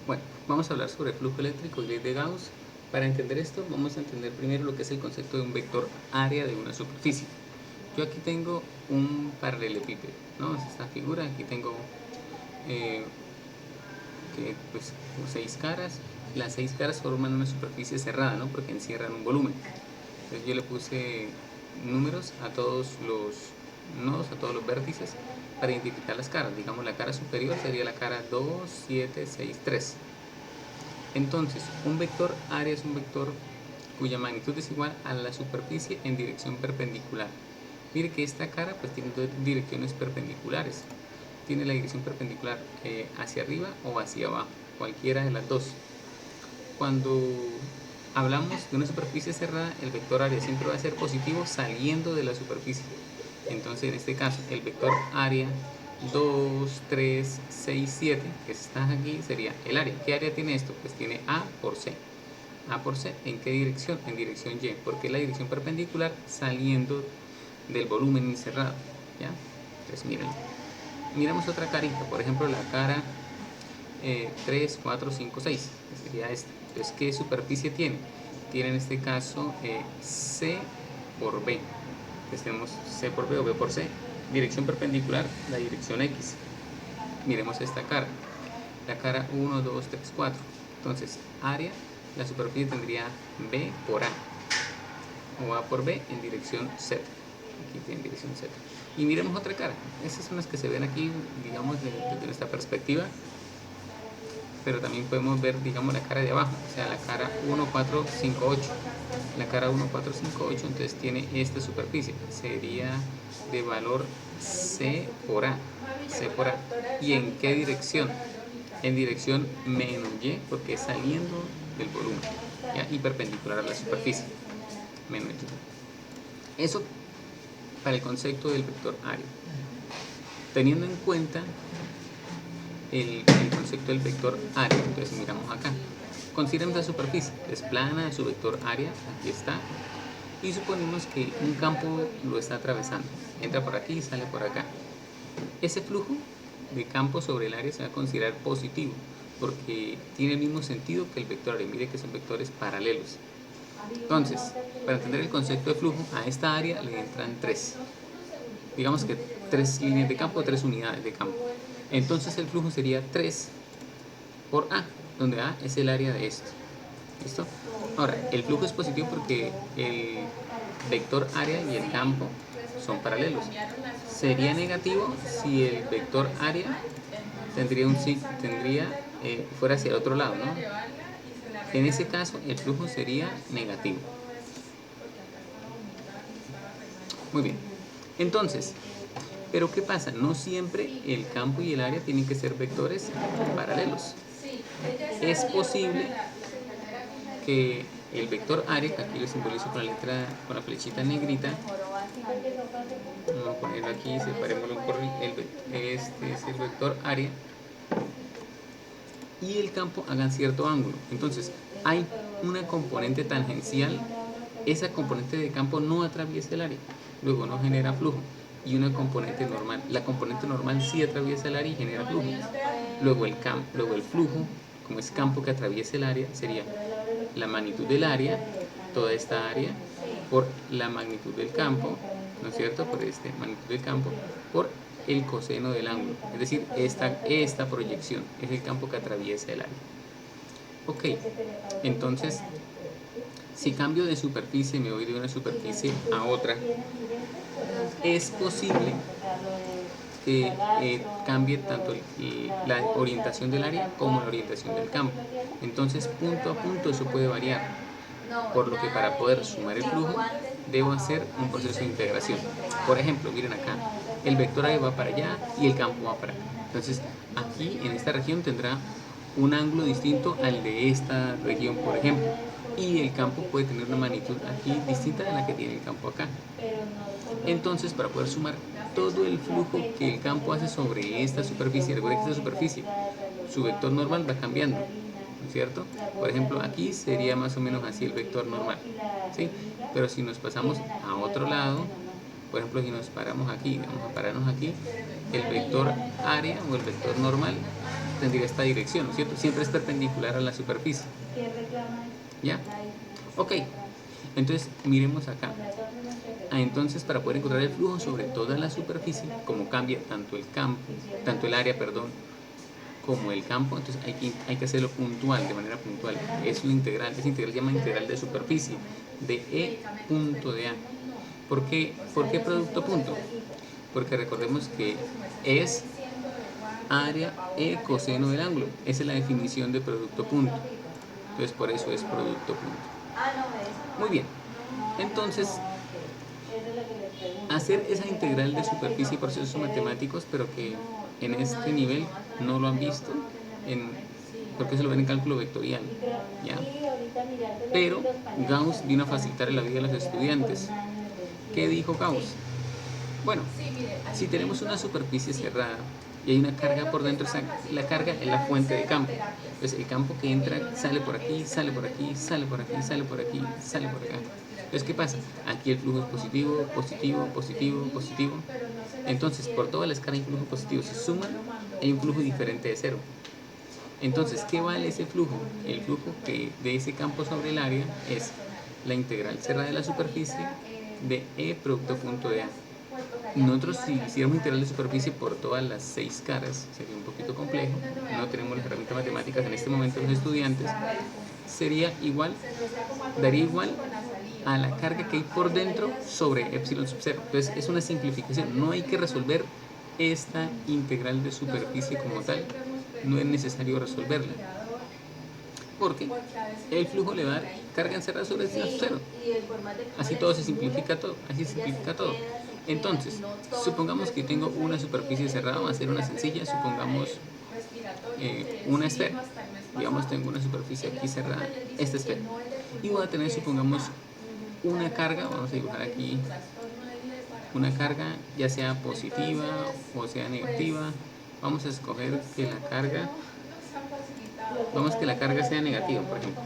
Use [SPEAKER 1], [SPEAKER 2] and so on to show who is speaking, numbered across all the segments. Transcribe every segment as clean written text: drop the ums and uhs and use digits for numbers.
[SPEAKER 1] Bueno, vamos a hablar sobre flujo eléctrico y ley de Gauss. Para entender esto, vamos a entender primero lo que es el concepto de un vector área de una superficie. Yo aquí tengo un paralelepípedo, ¿no? Es esta figura, aquí tengo pues, 6 caras. Las 6 caras forman una superficie cerrada, ¿no? Porque encierran un volumen. Entonces yo le puse números a todos los nodos, a todos los vértices, para identificar las caras. Digamos, la cara superior sería la cara 2, 7, 6, 3. Entonces, un vector área es un vector cuya magnitud es igual a la superficie en dirección perpendicular. Mire que esta cara pues tiene dos direcciones perpendiculares. Tiene la dirección perpendicular hacia arriba o hacia abajo, cualquiera de las dos. Cuando hablamos de una superficie cerrada, el vector área siempre va a ser positivo saliendo de la superficie. Entonces, en este caso, el vector área 2, 3, 6, 7, que está aquí, sería el área. ¿Qué área tiene esto? Pues tiene A por C. A por C, ¿en qué dirección? En dirección Y, porque es la dirección perpendicular saliendo del volumen encerrado, ¿ya? Entonces, miren. Miramos otra carita, por ejemplo, la cara 3, 4, 5, 6, que sería esta. Entonces, ¿qué superficie tiene? Tiene en este caso C por B. Entonces tenemos C por B o B por C. Dirección perpendicular, la dirección X. Miremos esta cara. La cara 1, 2, 3, 4. Entonces, área, la superficie tendría B por A. O A por B en dirección Z. Aquí tiene dirección Z. Y miremos otra cara. Estas son las que se ven aquí, digamos, desde nuestra perspectiva. Pero también podemos ver, digamos, la cara de abajo, o sea, la cara 1, 4, 5, 8. La cara 1, 4, 5, 8, entonces tiene esta superficie, sería de valor C por A, C por A. ¿Y en qué dirección? En dirección menos Y, porque es saliendo del volumen, ¿ya? Y perpendicular a la superficie, menos Y. Eso para el concepto del vector área. Teniendo en cuenta el concepto del vector área, entonces miramos acá, consideramos la superficie, es plana, su vector área, aquí está, y suponemos que un campo lo está atravesando, entra por aquí y sale por acá. Ese flujo de campo sobre el área se va a considerar positivo, porque tiene el mismo sentido que el vector área. Mire que son vectores paralelos. Entonces, para entender el concepto de flujo, a esta área le entran 3, digamos que 3 líneas de campo, 3 unidades de campo. Entonces el flujo sería 3 por A, donde A es el área de esto. ¿Listo? Ahora, el flujo es positivo porque el vector área y el campo son paralelos. Sería negativo si el vector área fuera hacia el otro lado, ¿no? En ese caso, el flujo sería negativo. Muy bien. Entonces, pero ¿qué pasa? No siempre el campo y el área tienen que ser vectores paralelos. Es posible que el vector área, que aquí lo simbolizo con la letra, con la flechita negrita, vamos a ponerlo aquí, separémoslo por este es el vector área, y el campo hagan cierto ángulo. Entonces, hay una componente tangencial, esa componente de campo no atraviesa el área, luego no genera flujo. Y una componente normal. La componente normal sí atraviesa el área y genera flujo. Luego el flujo, como es campo que atraviesa el área, sería la magnitud del área, toda esta área, por la magnitud del campo, ¿no es cierto? Por magnitud del campo, por el coseno del ángulo. Es decir, esta proyección es el campo que atraviesa el área. Ok, entonces, si cambio de superficie, me voy de una superficie a otra, es posible que cambie tanto la orientación del área como la orientación del campo. Entonces, punto a punto eso puede variar, por lo que para poder sumar el flujo debo hacer un proceso de integración. Por ejemplo, miren acá, el vector área va para allá y el campo va para acá. Entonces, aquí en esta región tendrá un ángulo distinto al de esta región, por ejemplo, y el campo puede tener una magnitud aquí distinta a la que tiene el campo acá. Entonces, para poder sumar todo el flujo que el campo hace sobre esta superficie, recuerden que esta superficie, su vector normal va cambiando, ¿no es cierto? Por ejemplo, aquí sería más o menos así el vector normal, ¿sí? Pero si nos pasamos a otro lado, por ejemplo, si nos paramos aquí, vamos a pararnos aquí, el vector área o el vector normal tendría esta dirección, ¿no es cierto? Siempre es perpendicular a la superficie. ¿Ya? Ok, entonces miremos acá. Entonces, para poder encontrar el flujo sobre toda la superficie, como cambia tanto el área, como el campo, entonces hay que hacerlo puntual, de manera puntual. Es una integral, esa integral se llama integral de superficie, de E punto de A. ¿Por qué producto punto? Porque recordemos que es área E coseno del ángulo. Esa es la definición de producto punto. Entonces, por eso es producto punto. Muy bien. Entonces, hacer esa integral de superficie y procesos matemáticos, pero que en este nivel no lo han visto, porque se lo ven en cálculo vectorial, ¿ya? Pero Gauss vino a facilitar la vida a los estudiantes. ¿Qué dijo Gauss? Bueno, si tenemos una superficie cerrada y hay una carga por dentro, la carga es la fuente de campo. Entonces el campo que entra sale por aquí, sale por aquí, sale por aquí, sale por aquí, sale por acá. Entonces, ¿qué pasa? Aquí el flujo es positivo, positivo, positivo, positivo. Entonces, por toda la escala hay flujo positivo. Si suman, hay un flujo diferente de cero. Entonces, ¿qué vale ese flujo? El flujo de ese campo sobre el área es la integral cerrada de la superficie de E producto punto de A. Nosotros, si hiciéramos integral de superficie por todas las 6 caras, sería un poquito complejo. No tenemos las herramientas matemáticas en este momento los estudiantes. Daría igual a la carga que hay por dentro sobre epsilon sub 0. Entonces es una simplificación, no hay que resolver esta integral de superficie como tal, no es necesario resolverla, porque el flujo le va a dar carga encerrada sobre epsilon sub 0. Así todo se simplifica todo, Entonces, supongamos que tengo una superficie cerrada, va a ser una sencilla, supongamos una esfera. Digamos, tengo una superficie aquí cerrada, esta esfera, y voy a tener, supongamos, una carga, vamos a dibujar aquí una carga, ya sea positiva o sea negativa. Vamos a escoger que la carga sea negativa, por ejemplo.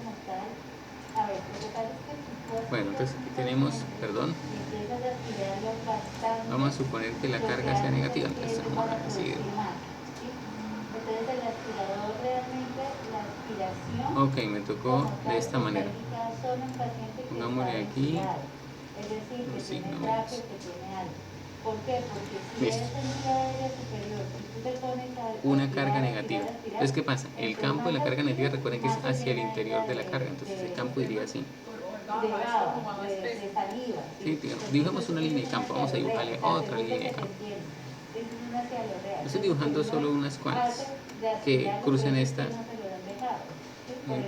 [SPEAKER 1] Bueno, entonces aquí tenemos, vamos a suponer que la carga sea negativa, entonces vamos a decir, ok, me tocó de esta manera. Pongámosle aquí los signos. Listo. Una carga negativa. Entonces, ¿qué pasa? El campo de la carga negativa, recuerden que es hacia el interior de la carga. Entonces, el campo iría así. Sí, dibujamos una línea de campo. Vamos a dibujarle otra línea de campo. Estoy dibujando solo unas cuantas que crucen esta.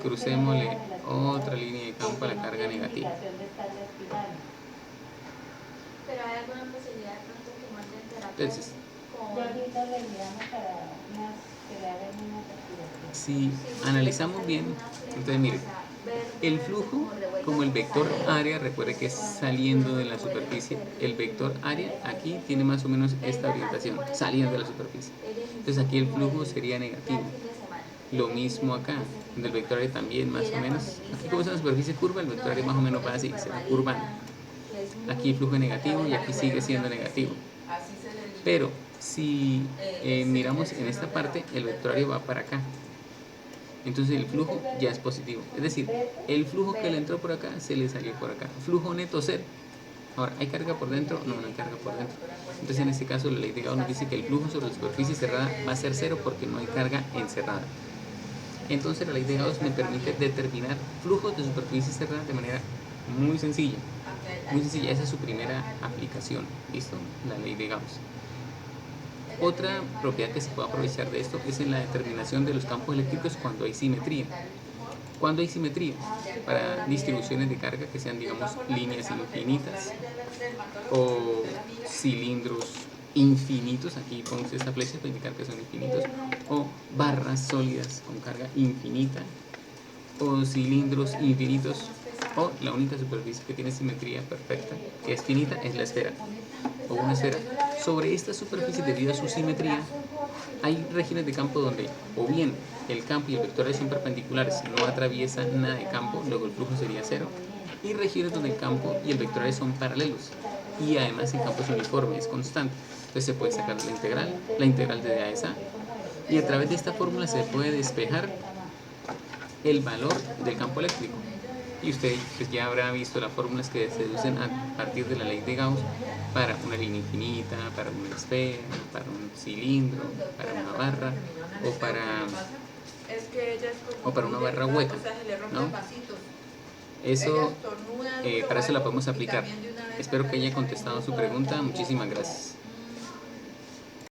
[SPEAKER 1] Crucémosle otra línea de campo a la carga negativa.
[SPEAKER 2] Pero hay alguna posibilidad de pronto que manden terapia.
[SPEAKER 1] Entonces, si analizamos bien, entonces mire, el flujo, como el vector área, recuerde que es saliendo de la superficie, el vector área aquí tiene más o menos esta orientación, saliendo de la superficie. Entonces aquí el flujo sería negativo. Lo mismo acá, del vector área también más o menos. Aquí como es una superficie curva, el vector área más o menos va así, se va curvando. Aquí el flujo es negativo y aquí sigue siendo negativo. Pero si miramos en esta parte, el vector área va para acá. Entonces el flujo ya es positivo. Es decir, el flujo que le entró por acá se le salió por acá. Flujo neto cero. Ahora, ¿hay carga por dentro? No, no hay carga por dentro. Entonces en este caso la ley de Gauss nos dice que el flujo sobre la superficie cerrada va a ser cero porque no hay carga encerrada. Entonces la ley de Gauss me permite determinar flujos de superficie cerrada de manera muy sencilla. Muy sencilla, esa es su primera aplicación. ¿Listo? La ley de Gauss. Otra propiedad que se puede aprovechar de esto es en la determinación de los campos eléctricos cuando hay simetría. Cuando hay simetría, para distribuciones de carga que sean, digamos, líneas infinitas o cilindros infinitos, aquí pongo esta flecha para indicar que son infinitos, o barras sólidas con carga infinita, o cilindros infinitos, o la única superficie que tiene simetría perfecta, que es finita, es la esfera, o una esfera. Sobre esta superficie, debido a su simetría, hay regiones de campo donde o bien el campo y el vector son perpendiculares, no atraviesa nada de campo, luego el flujo sería cero, y regiones donde el campo y el vector son paralelos, y además el campo es uniforme, es constante. Entonces se puede sacar la integral de A es A, Y a través de esta fórmula se puede despejar el valor del campo eléctrico. Y usted pues, ya habrá visto las fórmulas que se deducen a partir de la ley de Gauss para una línea infinita, para una esfera, para un cilindro, para una barra o para una barra hueca, ¿no? Eso, para eso la podemos aplicar. Espero que haya contestado su pregunta. Muchísimas gracias.